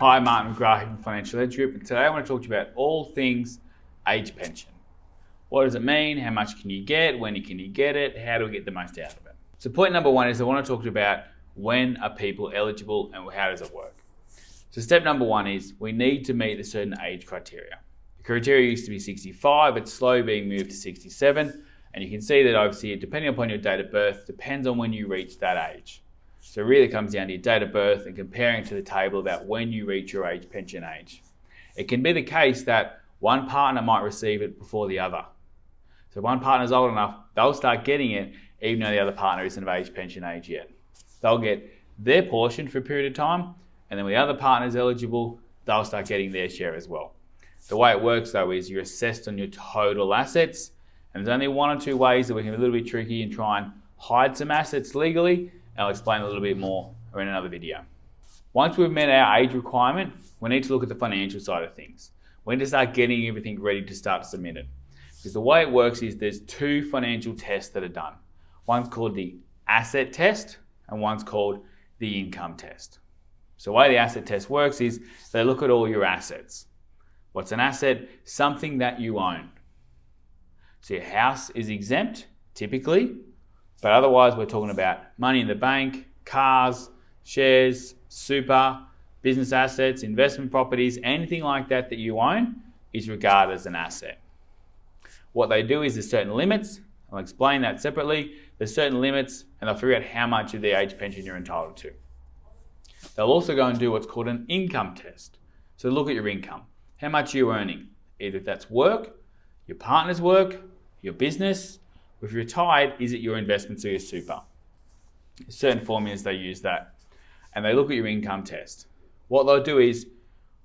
Hi, Martin McGrath from Financial Edge Group, and today I want to talk to you about all things age pension. What does it mean? How much can you get? When can you get it? How do we get the most out of it? So point number one is I want to talk to you about when are people eligible and how does it work. So step number one is we need to meet a certain age criteria. The criteria used to be 65, it's slowly being moved to 67, and you can see that obviously depending upon your date of birth, depends on when you reach that age. So it really comes down to your date of birth and comparing to the table about when you reach your age pension age. It can be the case that one partner might receive it before the other. So if one partner's old enough, they'll start getting it even though the other partner isn't of age pension age yet. They'll get their portion for a period of time, and then when the other partner's eligible, they'll start getting their share as well. The way it works though is you're assessed on your total assets, and there's only one or two ways that we can be a little bit tricky and try and hide some assets legally. I'll explain a little bit more in another video. Once we've met our age requirement, we need to look at the financial side of things. We need to start getting everything ready to start submitted. Because the way it works is there's two financial tests that are done. One's called the asset test and one's called the income test. So the way the asset test works is they look at all your assets. What's an asset? Something that you own. So your house is exempt, typically, but otherwise we're talking about money in the bank, cars, shares, super, business assets, investment properties, anything like that that you own is regarded as an asset. What they do is there's certain limits. I'll explain that separately. There's certain limits and they'll figure out how much of the age pension you're entitled to. They'll also go and do what's called an income test. So look at your income. How much are you earning? Either that's work, your partner's work, your business. If you're retired, is it your investments or your super? Certain formulas they use that. And they look at your income test. What they'll do is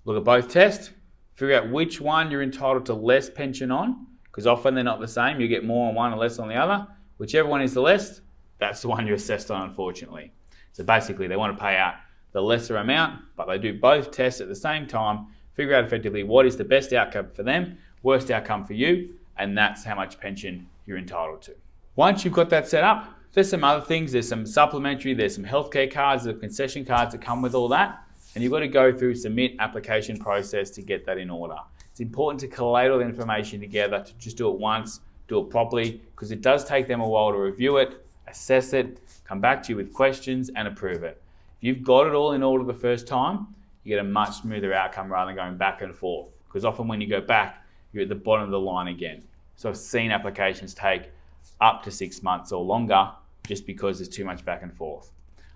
look at both tests, figure out which one you're entitled to less pension on, because often they're not the same. You get more on one and less on the other. Whichever one is the less, that's the one you're assessed on, unfortunately. So basically, they want to pay out the lesser amount, but they do both tests at the same time, figure out effectively what is the best outcome for them, worst outcome for you, and that's how much pension you're entitled to. Once you've got that set up, there's some other things. There's some supplementary, there's some healthcare cards, there's concession cards that come with all that, and you've got to go through submit application process to get that in order. It's important to collate all the information together, to just do it once, do it properly, because it does take them a while to review it, assess it, come back to you with questions and approve it. If you've got it all in order the first time, you get a much smoother outcome rather than going back and forth, because often when you go back, you're at the bottom of the line again. So I've seen applications take up to 6 months or longer just because there's too much back and forth.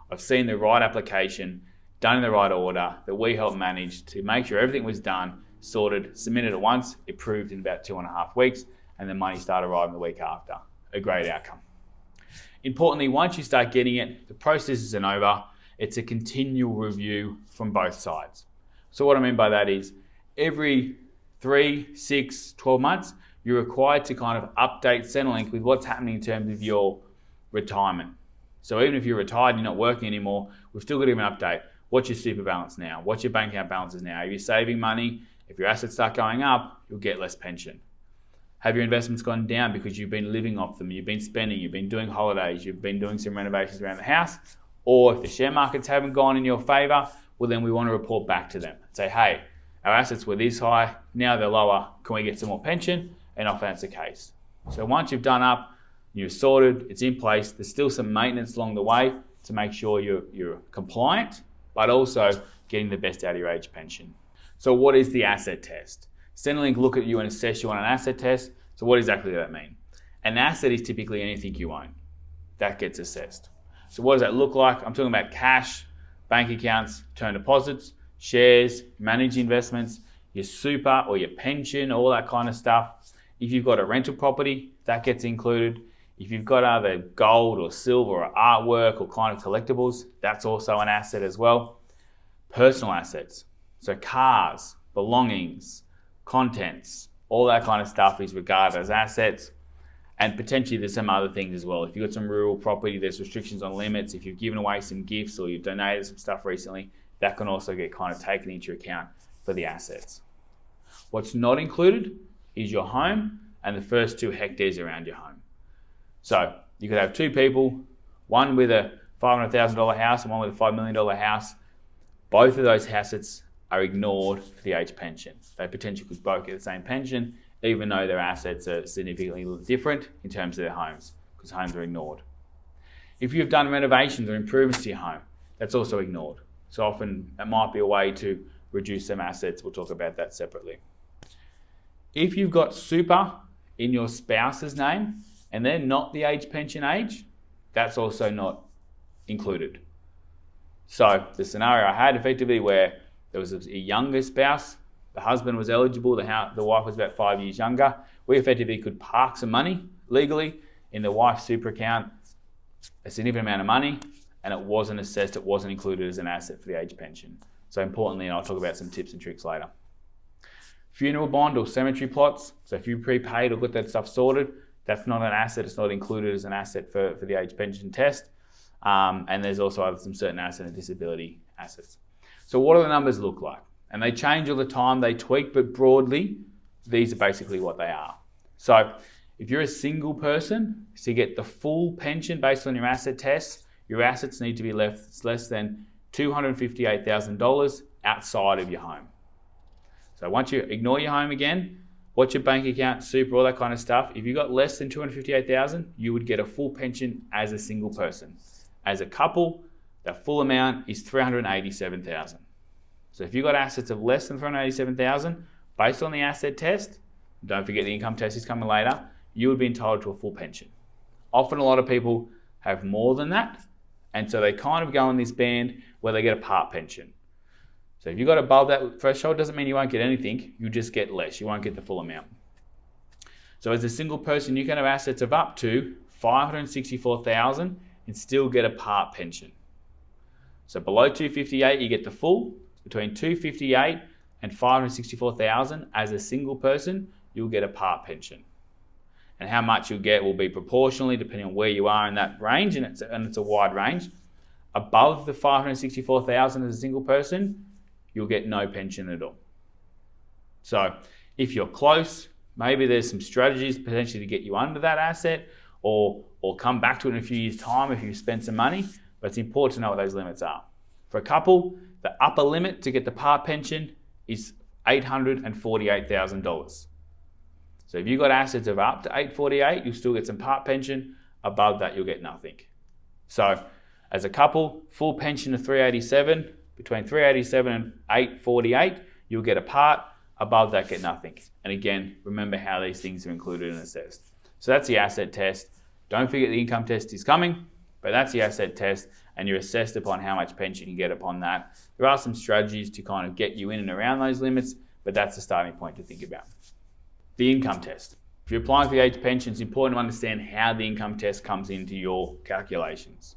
I've seen the right application done in the right order that we helped manage to make sure everything was done, sorted, submitted at once, approved in about 2.5 weeks, and the money started arriving the week after. A great outcome. Importantly, once you start getting it, the process isn't over. It's a continual review from both sides. So what I mean by that is every 3, 6, 12 months, you're required to kind of update Centrelink with what's happening in terms of your retirement. So even if you're retired and you're not working anymore, we've still got to give an update. What's your super balance now? What's your bank account balances now? Are you saving money? If your assets start going up, you'll get less pension. Have your investments gone down because you've been living off them, you've been spending, you've been doing holidays, you've been doing some renovations around the house? Or if the share markets haven't gone in your favor, well then we want to report back to them and say, hey, our assets were this high, now they're lower, can we get some more pension? And often that's the case. So once you've done up, you're sorted, it's in place, there's still some maintenance along the way to make sure you're compliant, but also getting the best out of your age pension. So what is the asset test? Centrelink look at you and assess you on an asset test. So what exactly does that mean? An asset is typically anything you own. That gets assessed. So what does that look like? I'm talking about cash, bank accounts, term deposits, shares, managed investments, your super or your pension, all that kind of stuff. If you've got a rental property, that gets included. If you've got other gold or silver or artwork or kind of collectibles, that's also an asset as well. Personal assets, so cars, belongings, contents, all that kind of stuff is regarded as assets. And potentially there's some other things as well. If you've got some rural property, there's restrictions on limits. If you've given away some gifts or you've donated some stuff recently, that can also get kind of taken into account for the assets. What's not included is your home and the first 2 hectares around your home. So you could have 2 people, one with a $500,000 house and one with a $5 million house. Both of those assets are ignored for the age pension. They potentially could both get the same pension, even though their assets are significantly different in terms of their homes, because homes are ignored. If you've done renovations or improvements to your home, that's also ignored. So often that might be a way to reduce some assets. We'll talk about that separately. If you've got super in your spouse's name and they're not the age pension age, that's also not included. So the scenario I had effectively where there was a younger spouse, the husband was eligible, the wife was about 5 years younger, we effectively could park some money legally in the wife's super account, a significant amount of money, and it wasn't assessed, it wasn't included as an asset for the age pension. So importantly, and I'll talk about some tips and tricks later. Funeral bond or cemetery plots. So if you prepaid or got that stuff sorted, that's not an asset, it's not included as an asset for the age pension test. And there's also some certain asset and disability assets. So what do the numbers look like? And they change all the time, they tweak, but broadly, these are basically what they are. So if you're a single person, to get the full pension based on your asset test, your assets need to be less than $258,000 outside of your home. So once you ignore your home again, what's your bank account, super, all that kind of stuff, if you got less than $258,000, you would get a full pension as a single person. As a couple, the full amount is $387,000. So if you've got assets of less than $387,000, based on the asset test, don't forget the income test is coming later, you would be entitled to a full pension. Often a lot of people have more than that, and so they kind of go in this band where they get a part pension. So if you got above that threshold, doesn't mean you won't get anything, you just get less, you won't get the full amount. So as a single person, you can have assets of up to $564,000 and still get a part pension. So below 258, you get the full. Between 258 and 564,000 as a single person, you'll get a part pension. And how much you'll get will be proportionally depending on where you are in that range, and it's a wide range. Above the 564,000 as a single person, you'll get no pension at all. So if you're close, maybe there's some strategies potentially to get you under that asset or come back to it in a few years' time if you spend some money, but it's important to know what those limits are. For a couple, the upper limit to get the part pension is $848,000. So if you've got assets of up to $848,000, you'll still get some part pension. Above that, you'll get nothing. So as a couple, full pension of $387,000, between $387,000 and $848,000, you'll get a part. Above that, get nothing. And again, remember how these things are included and assessed. So that's the asset test. Don't forget the income test is coming, but that's the asset test, and you're assessed upon how much pension you get upon that. There are some strategies to kind of get you in and around those limits, but that's the starting point to think about. The income test. If you're applying for the age pension, it's important to understand how the income test comes into your calculations.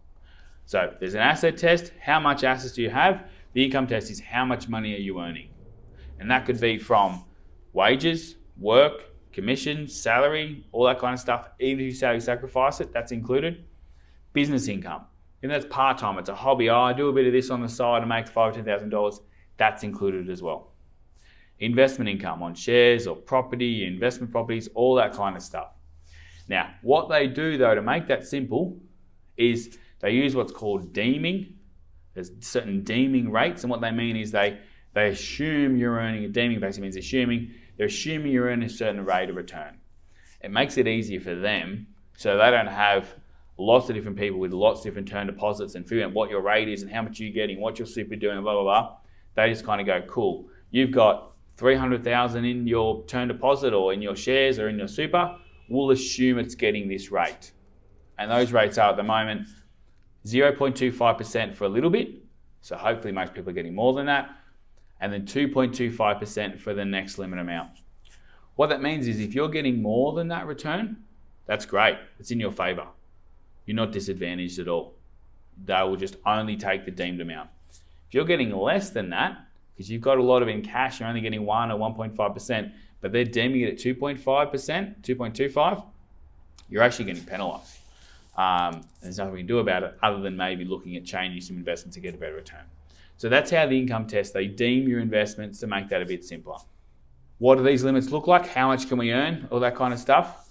So there's an asset test. How much assets do you have? The income test is how much money are you earning? And that could be from wages, work, commissions, salary, all that kind of stuff. Even if you salary sacrifice it, that's included. Business income. And that's part-time, it's a hobby. I do a bit of this on the side and make $5,000 to $10,000. That's included as well. Investment income on shares or property, investment properties, all that kind of stuff. Now, what they do though to make that simple is they use what's called deeming. There's certain deeming rates, and what they mean is they assume you're earning, deeming basically means they're assuming you're earning a certain rate of return. It makes it easier for them so they don't have lots of different people with lots of different term deposits and figuring out what your rate is and how much you're getting, what your super doing, blah, blah, blah. They just kind of go, cool, you've got $300,000 in your term deposit or in your shares or in your super, we'll assume it's getting this rate. And those rates are at the moment 0.25% for a little bit. So hopefully most people are getting more than that. And then 2.25% for the next limit amount. What that means is if you're getting more than that return, that's great. It's in your favor. You're not disadvantaged at all. They will just only take the deemed amount. If you're getting less than that, because you've got a lot of it in cash, you're only getting 1 or 1.5%, but they're deeming it at 2.5%, 2.25, you're actually getting penalised. There's nothing we can do about it other than maybe looking at changing some investments to get a better return. So that's how the income test, they deem your investments to make that a bit simpler. What do these limits look like? How much can we earn? All that kind of stuff.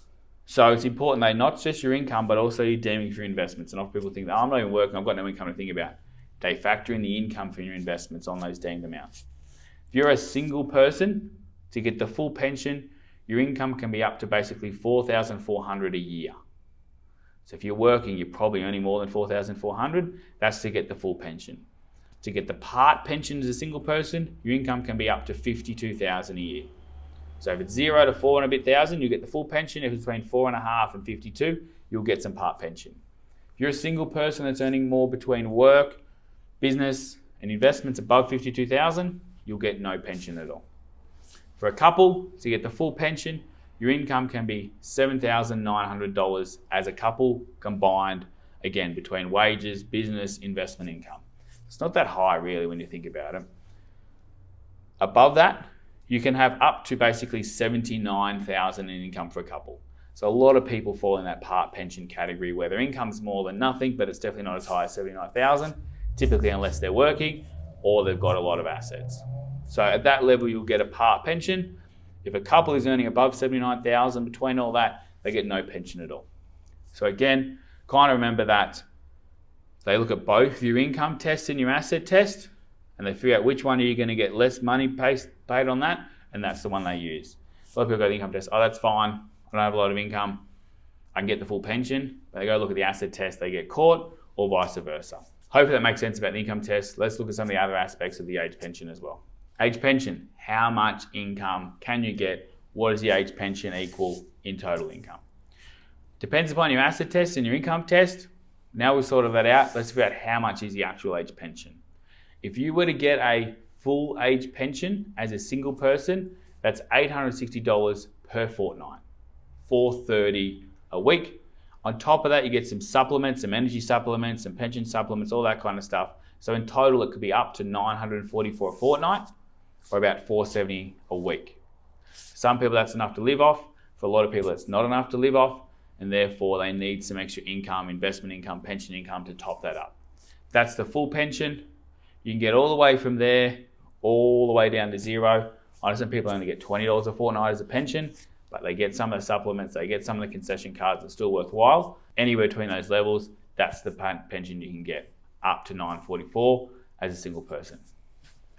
So it's important they not just your income, but also your deeming for your investments. And often people think that I'm not even working, I've got no income to think about. They factor in the income for your investments on those deemed amounts. If you're a single person, to get the full pension, your income can be up to basically $4,400 a year. So if you're working, you're probably earning more than $4,400. That's to get the full pension. To get the part pension as a single person, your income can be up to $52,000 a year. So if it's 0 to 4 and a bit thousand, you get the full pension. If it's between 4.5 and 52, you'll get some part pension. If you're a single person that's earning more between work, business, and investments above 52,000, you'll get no pension at all. For a couple, to get the full pension, your income can be $7,900 as a couple combined, again, between wages, business, investment income. It's not that high really when you think about it. Above that, you can have up to basically $79,000 in income for a couple. So a lot of people fall in that part pension category where their income's more than nothing, but it's definitely not as high as $79,000, typically unless they're working or they've got a lot of assets. So at that level, you'll get a part pension. If a couple is earning above $79,000, between all that, they get no pension at all. So again, kind of remember that they look at both your income test and your asset test, and they figure out which one are you going to get less money paid on that, and that's the one they use. A lot of people go to the income test, oh, that's fine, I don't have a lot of income, I can get the full pension. They go look at the asset test, they get caught, or vice versa. Hopefully that makes sense about the income test. Let's look at some of the other aspects of the age pension as well. Age pension, how much income can you get? What does the age pension equal in total income? Depends upon your asset test and your income test. Now we've sorted that out, let's figure out how much is the actual age pension. If you were to get a full age pension as a single person, that's $860 per fortnight, $430 a week. On top of that, you get some supplements, some energy supplements, some pension supplements, all that kind of stuff. So in total, it could be up to $940 for a fortnight, or about $470 a week. For some people, that's enough to live off. For a lot of people, it's not enough to live off, and therefore they need some extra income, investment income, pension income to top that up. That's the full pension. You can get all the way from there, all the way down to zero. I know some people only get $20 a fortnight as a pension, but they get some of the supplements, they get some of the concession cards that's still worthwhile. Anywhere between those levels, that's the pension you can get, up to $944 as a single person.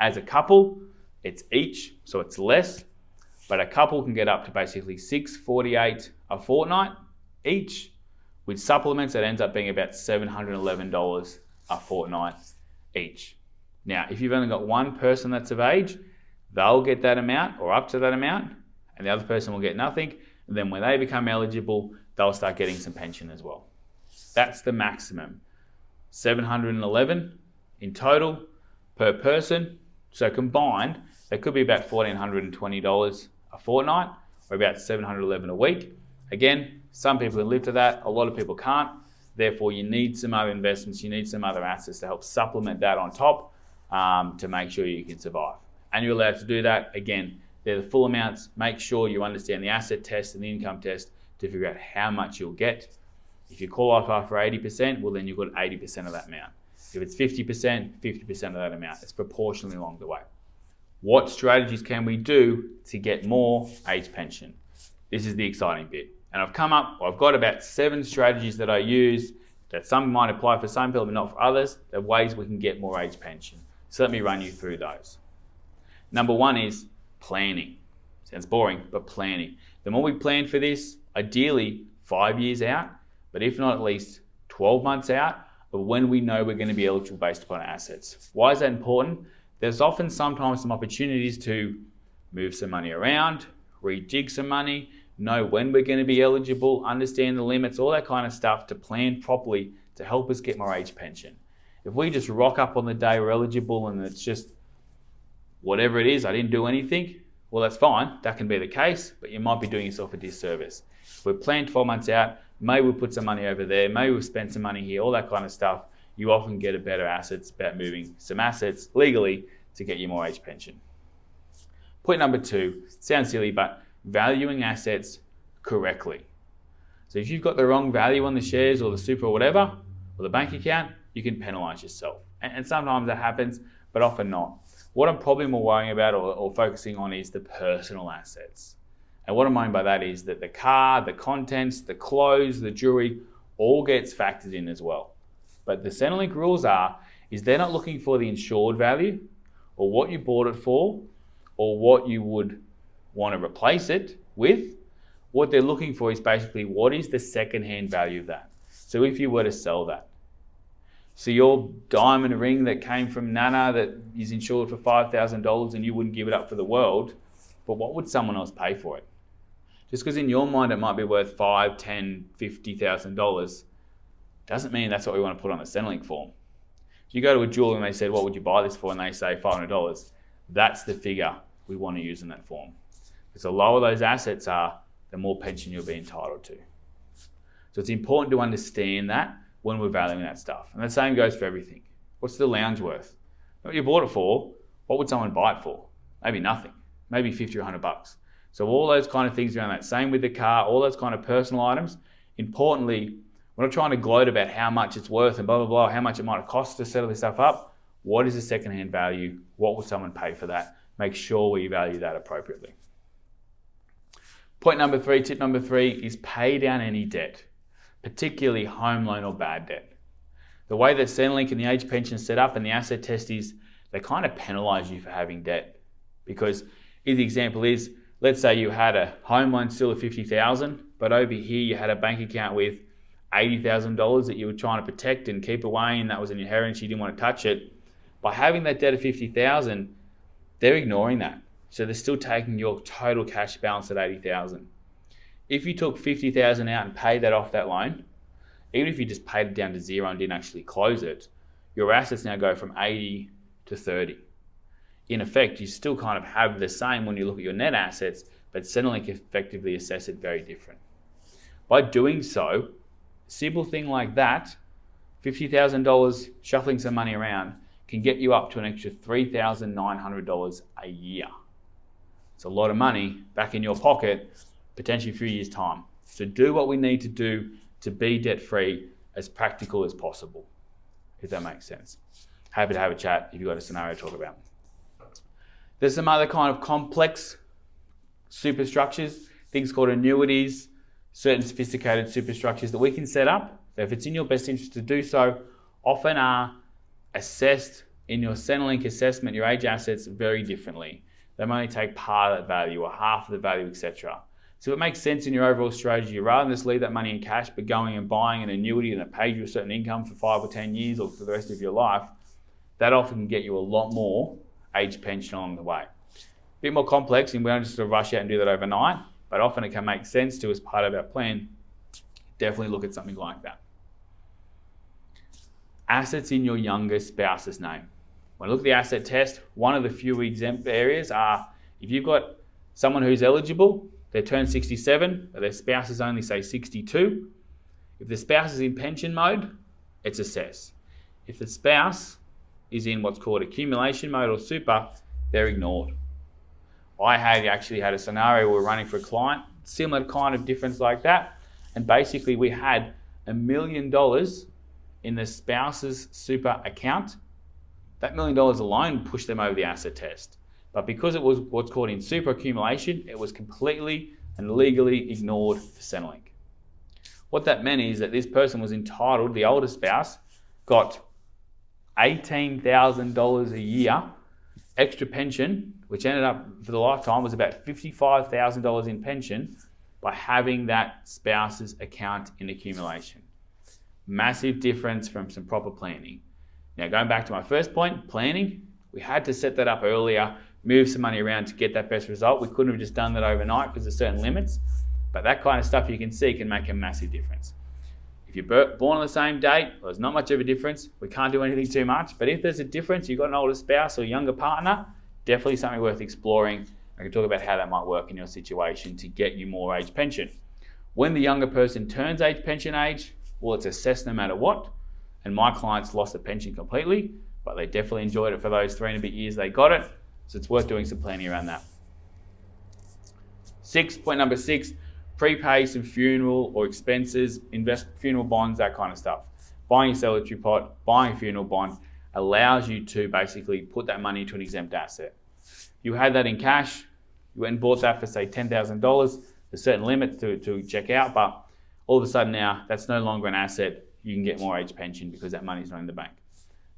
As a couple, it's each, so it's less, but a couple can get up to basically $648 a fortnight each. With supplements, it ends up being about $711 a fortnight each. Now, if you've only got one person that's of age, they'll get that amount or up to that amount, and the other person will get nothing. And then when they become eligible, they'll start getting some pension as well. That's the maximum. $711 in total per person. So combined, that could be about $1,420 a fortnight, or about $711 a week. Again, some people can live to that, a lot of people can't. Therefore, you need some other investments, you need some other assets to help supplement that on top to make sure you can survive. And you're allowed to do that. Again, they're the full amounts. Make sure you understand the asset test and the income test to figure out how much you'll get. If you qualify for 80%, well then you've got 80% of that amount. If it's 50%, 50% of that amount. It's proportionally along the way. What strategies can we do to get more age pension? This is the exciting bit. And I've got about 7 strategies that I use that some might apply for some people, but not for others. There are ways we can get more age pension. So let me run you through those. Number 1 is planning. Sounds boring, but planning. The more we plan for this, ideally 5 years out, but if not at least 12 months out of when we know we're going to be eligible based upon our assets. Why is that important? There's often sometimes some opportunities to move some money around, rejig some money, know when we're going to be eligible, understand the limits, all that kind of stuff to plan properly to help us get more age pension. If we just rock up on the day we're eligible and it's just whatever it is, I didn't do anything, well, that's fine. That can be the case, but you might be doing yourself a disservice. If we're planned 12 months out, maybe we'll put some money over there, maybe we'll spend some money here, all that kind of stuff. You often get a better assets about moving some assets legally to get you more age pension. Point number 2, sounds silly, but valuing assets correctly. So if you've got the wrong value on the shares or the super or whatever, or the bank account, you can penalize yourself. And sometimes that happens, but often not. What I'm probably more worrying about or focusing on is the personal assets. And what I mean by that is that the car, the contents, the clothes, the jewelry, all gets factored in as well. But the Centrelink rules is they're not looking for the insured value or what you bought it for or what you would want to replace it with. What they're looking for is basically what is the second-hand value of that. So if you were to sell that, so your diamond ring that came from Nana that is insured for $5,000 and you wouldn't give it up for the world, but what would someone else pay for it? Just because in your mind it might be worth $5,000, $10,000, $50,000 doesn't mean that's what we want to put on the Centrelink form. If you go to a jeweler and they said, what would you buy this for? And they say $500, that's the figure we want to use in that form. Because the lower those assets are, the more pension you'll be entitled to. So it's important to understand that when we're valuing that stuff. And the same goes for everything. What's the lounge worth? What you bought it for, what would someone buy it for? Maybe nothing, maybe 50 or $100. So all those kind of things around that. Same with the car, all those kind of personal items. Importantly, we're not trying to gloat about how much it's worth and blah, blah, blah, how much it might have cost to settle this stuff up. What is the secondhand value? What would someone pay for that? Make sure we value that appropriately. Point number 3, tip number 3 is pay down any debt, particularly home loan or bad debt. The way that Centrelink and the age pension is set up and the asset test is, they kind of penalise you for having debt. Because if the example is, let's say you had a home loan still of $50,000, but over here you had a bank account with $80,000 that you were trying to protect and keep away, and that was an inheritance, you didn't want to touch it. By having that debt of $50,000, they're ignoring that. So they're still taking your total cash balance at $80,000. If you took $50,000 out and paid that off that loan, even if you just paid it down to zero and didn't actually close it, your assets now go from 80 to 30. In effect, you still kind of have the same when you look at your net assets, but Centrelink effectively assess it very different. By doing so, simple thing like that, $50,000 shuffling some money around can get you up to an extra $3,900 a year. It's a lot of money back in your pocket, potentially a few years' time. So do what we need to do to be debt-free as practical as possible, if that makes sense. Happy to have a chat if you've got a scenario to talk about. There's some other kind of complex superstructures, things called annuities, certain sophisticated superstructures that we can set up. If it's in your best interest to do so, often are assessed in your Centrelink assessment, your age assets very differently. They may only take part of that value or half of the value, etc. So if it makes sense in your overall strategy, rather than just leave that money in cash, but going and buying an annuity and it pays you a certain income for 5 or 10 years or for the rest of your life, that often can get you a lot more age pension along the way. A bit more complex, and we don't just sort of rush out and do that overnight, but often it can make sense to as part of our plan. Definitely look at something like that. Assets in your younger spouse's name. When I look at the asset test, one of the few exempt areas are if you've got someone who's eligible, they turn 67, but their spouse is only, say, 62. If the spouse is in pension mode, it's assessed. If the spouse is in what's called accumulation mode or super, they're ignored. I actually had a scenario where we're running for a client, similar kind of difference like that, and basically we had $1 million in the spouse's super account. That $1 million alone pushed them over the asset test. But because it was what's called in super accumulation, it was completely and legally ignored for Centrelink. What that meant is that this person was entitled, the older spouse, got $18,000 a year extra pension, which ended up for the lifetime was about $55,000 in pension by having that spouse's account in accumulation. Massive difference from some proper planning. Now, going back to my first point, planning, we had to set that up earlier, move some money around to get that best result. We couldn't have just done that overnight because there's certain limits, but that kind of stuff you can see can make a massive difference. If you're born on the same date, well, there's not much of a difference. We can't do anything too much, but if there's a difference, you've got an older spouse or younger partner, definitely something worth exploring. I can talk about how that might work in your situation to get you more age pension. When the younger person turns age pension age, well, it's assessed no matter what. And my clients lost the pension completely, but they definitely enjoyed it for those 3 and a bit years they got it. So it's worth doing some planning around that. Point number 6, prepay some funeral or expenses, invest funeral bonds, that kind of stuff. Buying a celebratory pot, buying a funeral bond allows you to basically put that money into an exempt asset. You had that in cash, you went and bought that for say $10,000, there's certain limits to check out, but all of a sudden now that's no longer an asset. You can get more age pension because that money's not in the bank.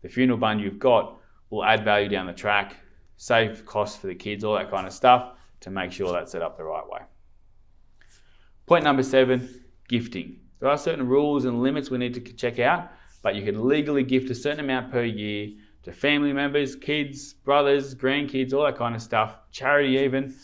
The funeral bond you've got will add value down the track. save costs for the kids, all that kind of stuff, to make sure that's set up the right way. Point number 7, gifting. There are certain rules and limits we need to check out, but you can legally gift a certain amount per year to family members, kids, brothers, grandkids, all that kind of stuff, charity even,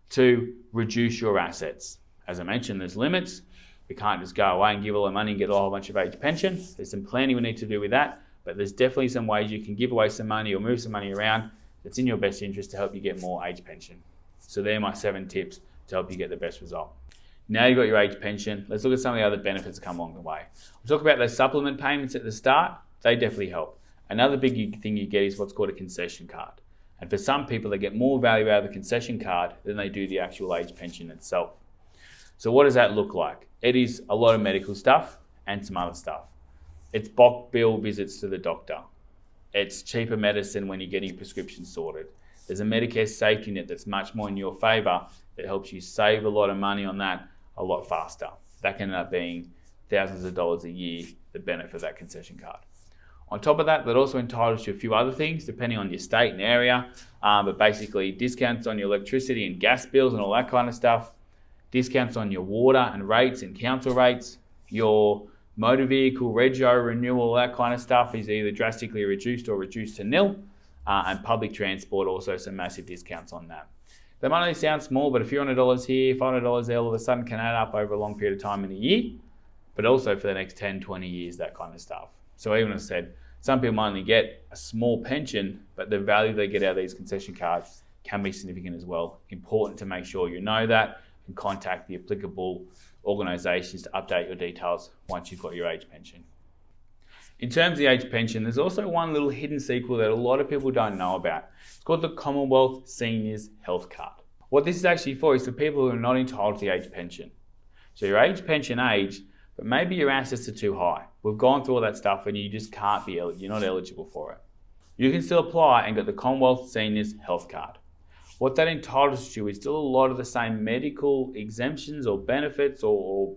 to reduce your assets. As I mentioned, there's limits. We can't just go away and give all the money and get a whole bunch of age pension. There's some planning we need to do with that, but there's definitely some ways you can give away some money or move some money around that's in your best interest to help you get more age pension. So they're my 7 tips to help you get the best result. Now you've got your age pension, let's look at some of the other benefits that come along the way. We'll talk about those supplement payments at the start. They definitely help. Another big thing you get is what's called a concession card. And for some people, they get more value out of the concession card than they do the actual age pension itself. So what does that look like? It is a lot of medical stuff and some other stuff. It's bulk bill visits to the doctor. It's cheaper medicine when you're getting your prescription sorted. There's a Medicare safety net that's much more in your favor that helps you save a lot of money on that a lot faster. That can end up being thousands of dollars a year, the benefit of that concession card. On top of that, that also entitles you to a few other things depending on your state and area, but basically discounts on your electricity and gas bills and all that kind of stuff, discounts on your water and rates and council rates, your motor vehicle rego renewal, all that kind of stuff is either drastically reduced or reduced to nil, and public transport also some massive discounts on that. They might only sound small, but a few $100 here, $500 there, all of a sudden can add up over a long period of time in a year, but also for the next 10, 20 years, that kind of stuff. So even as I said, some people might only get a small pension, but the value they get out of these concession cards can be significant as well. Important to make sure you know that and contact the applicable organisations to update your details once you've got your age pension. In terms of the age pension, there's also one little hidden secret that a lot of people don't know about. It's called the Commonwealth Seniors Health Card. What this is actually for is for people who are not entitled to the age pension. So your age pension age, but maybe your assets are too high. We've gone through all that stuff and you just can't be, you're not eligible for it. You can still apply and get the Commonwealth Seniors Health Card. What that entitles you to is still a lot of the same medical exemptions or benefits or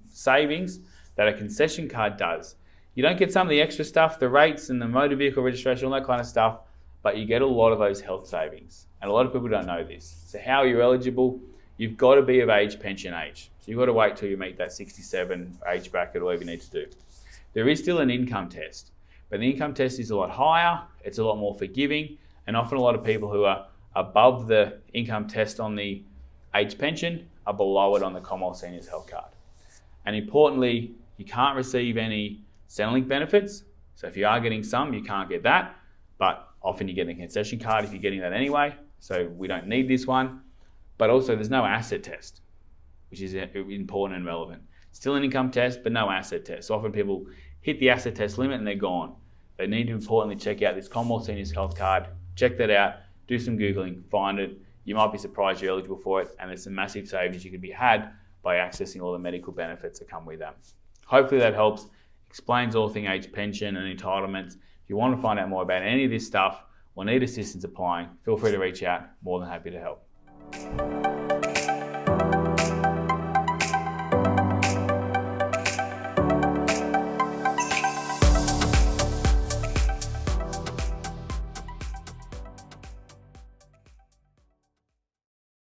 savings that a concession card does. You don't get some of the extra stuff, the rates and the motor vehicle registration, all that kind of stuff, but you get a lot of those health savings. And a lot of people don't know this. So how are you eligible? You've got to be of age pension age. So you've got to wait till you meet that 67 age bracket or whatever you need to do. There is still an income test, but the income test is a lot higher, it's a lot more forgiving, and often a lot of people who are above the income test on the age pension are below it on the Commonwealth Seniors Health Card. And importantly, you can't receive any Centrelink benefits. So if you are getting some, you can't get that, but often you get a concession card if you're getting that anyway. So we don't need this one. But also there's no asset test, which is important and relevant. Still an income test, but no asset test. So often people hit the asset test limit and they're gone. They need to importantly check out this Commonwealth Seniors Health Card, check that out, do some Googling, find it. You might be surprised you're eligible for it, and there's some massive savings you can be had by accessing all the medical benefits that come with that. Hopefully that helps. Explains all things age pension and entitlements. If you want to find out more about any of this stuff or need assistance applying, feel free to reach out. More than happy to help.